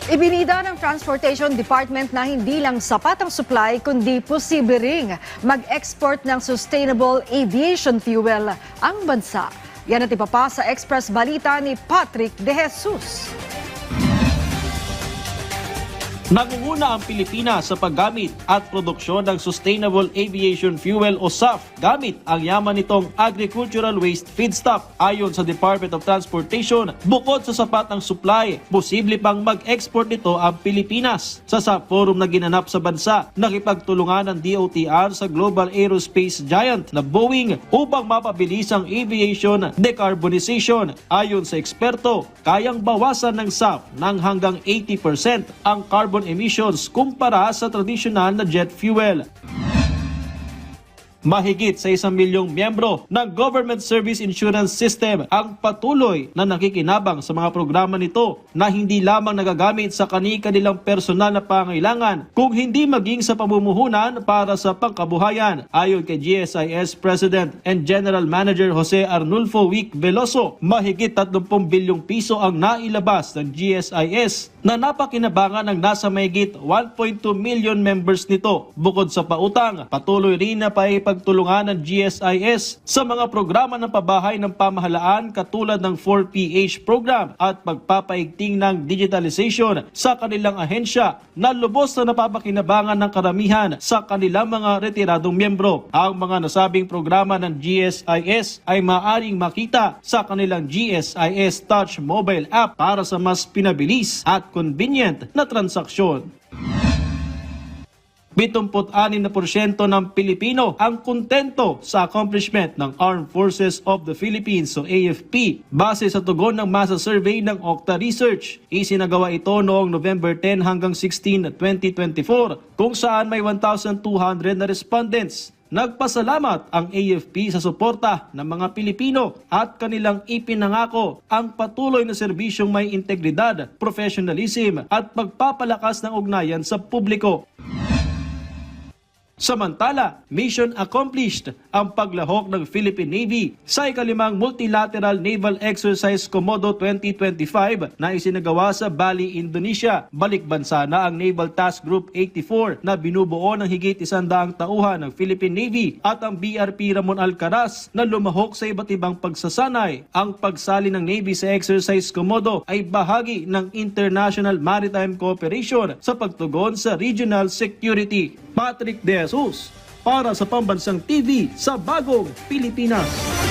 Ibinida ng Transportation Department na hindi lang sapat ang supply kundi posible ring mag-export ng sustainable aviation fuel ang bansa. Yan at iba pa sa Express Balita ni Patrick De Jesus. Nangunguna ang Pilipinas sa paggamit at produksyon ng Sustainable Aviation Fuel o SAF gamit ang yaman nitong agricultural waste feedstock. Ayon sa Department of Transportation, bukod sa sapat ng supply, posible pang mag-export nito ang Pilipinas. Sa SAF forum na ginanap sa bansa, nakipagtulungan ng DOTR sa global aerospace giant na Boeing upang mapabilis ang aviation decarbonization. Ayon sa eksperto, kayang bawasan ng SAF ng hanggang 80% ang carbon emissions kumpara sa tradisyonal na jet fuel. Mahigit sa 1 milyong miyembro ng Government Service Insurance System ang patuloy na nakikinabang sa mga programa nito na hindi lamang nagagamit sa kani-kanilang personal na pangailangan kung hindi maging sa pamumuhunan para sa pangkabuhayan. Ayon kay GSIS President and General Manager Jose Arnulfo Wick Veloso, mahigit 30 bilyong piso ang nailabas ng GSIS na napakinabangan ng nasa mahigit 1.2 million members nito. Bukod sa pautang, patuloy rin na pagtulungan ng GSIS sa mga programa ng pabahay ng pamahalaan katulad ng 4PH program at pagpapaigting ng digitalization sa kanilang ahensya na lubos na napapakinabangan ng karamihan sa kanilang mga retiradong miyembro. Ang mga nasabing programa ng GSIS ay maaring makita sa kanilang GSIS Touch mobile app para sa mas pinabilis at convenient na transaksyon. 76% ng Pilipino ang kontento sa accomplishment ng Armed Forces of the Philippines o AFP base sa tugon ng masa survey ng Okta Research. Isinagawa ito noong November 10 hanggang 16, 2024 kung saan may 1,200 na respondents. Nagpasalamat ang AFP sa suporta ng mga Pilipino at kanilang ipinangako ang patuloy na serbisyong may integridad, professionalism at pagpapalakas ng ugnayan sa publiko. Samantala, mission accomplished ang paglahok ng Philippine Navy sa ikalimang Multilateral Naval Exercise Komodo 2025 na isinagawa sa Bali, Indonesia. Balikbansa na ang Naval Task Group 84 na binubuo ng higit 100 tauhan ng Philippine Navy at ang BRP Ramon Alcaraz na lumahok sa iba't ibang pagsasanay. Ang pagsali ng Navy sa Exercise Komodo ay bahagi ng International Maritime Cooperation sa pagtugon sa regional security. Patrick De Jesus para sa Pambansang TV sa Bagong Pilipinas.